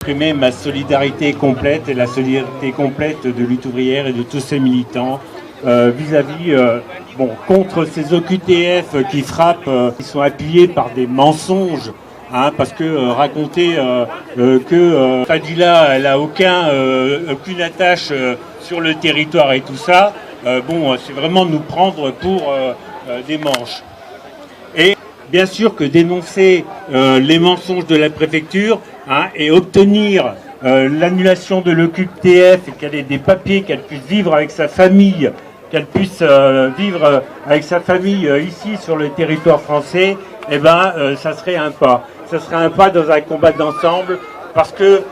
Exprimer ma solidarité complète et la solidarité complète de Lutte ouvrière et de tous ses militants vis-à-vis, contre ces OQTF qui frappent, qui sont appuyés par des mensonges. Parce que raconter que Fadila elle a aucune attache sur le territoire et tout ça, c'est vraiment nous prendre pour des manches. Et bien sûr que dénoncer les mensonges de la préfecture et obtenir l'annulation de l'OQTF et qu'elle ait des papiers, qu'elle puisse vivre avec sa famille, ici sur le territoire français, ça serait un pas. Ça serait un pas dans un combat d'ensemble parce que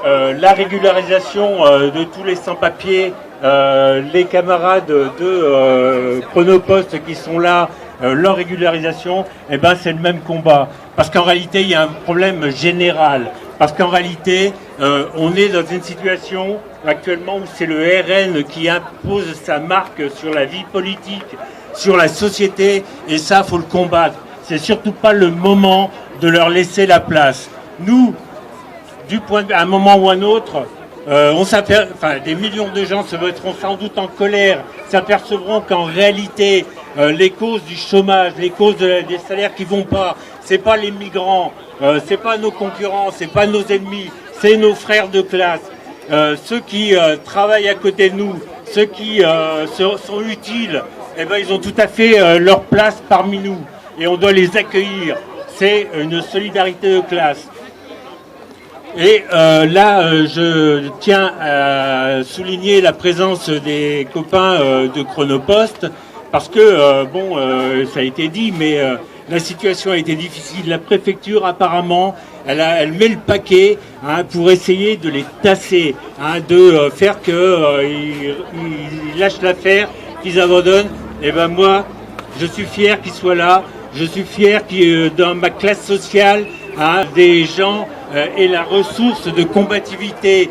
la régularisation de tous les sans-papiers, les camarades de Chronopost qui sont là, leur régularisation, c'est le même combat. Parce qu'en réalité, il y a un problème général. Parce qu'en réalité, on est dans une situation actuellement où c'est le RN qui impose sa marque sur la vie politique, sur la société, et ça, faut le combattre. C'est surtout pas le moment de leur laisser la place. Nous, à un moment ou à un autre, des millions de gens se mettront sans doute en colère, s'apercevront qu'en réalité, les causes du chômage, les causes des salaires qui vont pas, c'est pas les migrants, c'est pas nos concurrents, c'est pas nos ennemis, c'est nos frères de classe, ceux qui travaillent à côté de nous, ceux qui sont utiles, ils ont tout à fait leur place parmi nous et on doit les accueillir. C'est une solidarité de classe. Et je tiens à souligner la présence des copains de Chronopost, parce que, ça a été dit, mais la situation a été difficile. La préfecture, apparemment, elle met le paquet pour essayer de les tasser, de faire qu'ils lâchent l'affaire, qu'ils abandonnent. Et moi, je suis fier qu'ils soient là. Je suis fier que dans ma classe sociale, des gens aient la ressource de combativité,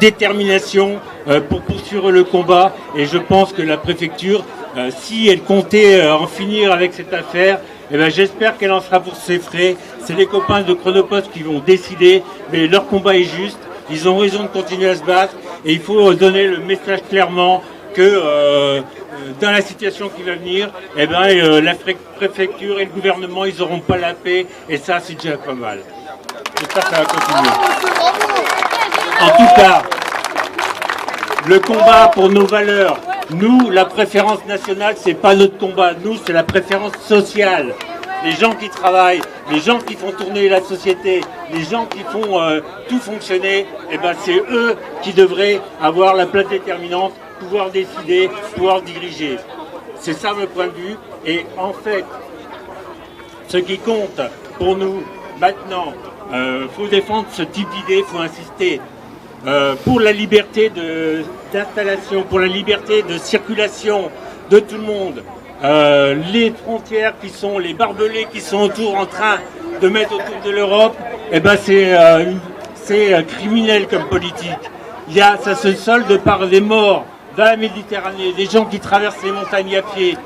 détermination pour poursuivre le combat. Et je pense que la préfecture, si elle comptait en finir avec cette affaire, j'espère qu'elle en sera pour ses frais. C'est les copains de Chronopost qui vont décider, mais leur combat est juste. Ils ont raison de continuer à se battre et il faut donner le message clairement que dans la situation qui va venir, la préfecture et le gouvernement, ils n'auront pas la paix, et ça, c'est déjà pas mal. J'espère que ça va continuer. En tout cas, le combat pour nos valeurs, nous, la préférence nationale, c'est pas notre combat. Nous, c'est la préférence sociale. Les gens qui travaillent, les gens qui font tourner la société, les gens qui font tout fonctionner, c'est eux qui devraient avoir la place déterminante, pouvoir décider, pouvoir diriger. C'est ça mon point de vue. Et en fait, ce qui compte pour nous maintenant, faut défendre ce type d'idée, faut insister. Pour la liberté d'installation, pour la liberté de circulation de tout le monde, les frontières qui sont, les barbelés qui sont autour en train de mettre autour de l'Europe, c'est criminel comme politique. Ça se solde par des morts dans la Méditerranée, des gens qui traversent les montagnes à pied.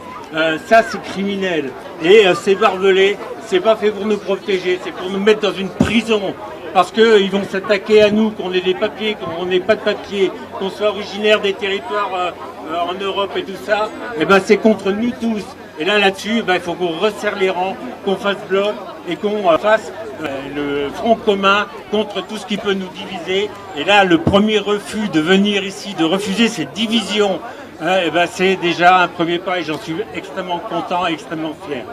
Ça, c'est criminel. Et ces barbelés, c'est pas fait pour nous protéger, c'est pour nous mettre dans une prison. Parce qu'ils vont s'attaquer à nous, qu'on ait des papiers, qu'on n'ait pas de papiers, qu'on soit originaire des territoires en Europe et tout ça. C'est contre nous tous. Et là-dessus, il faut qu'on resserre les rangs, qu'on fasse bloc et qu'on fasse le front commun contre tout ce qui peut nous diviser. Et là, le premier refus de venir ici, de refuser cette division, c'est déjà un premier pas et j'en suis extrêmement content et extrêmement fier.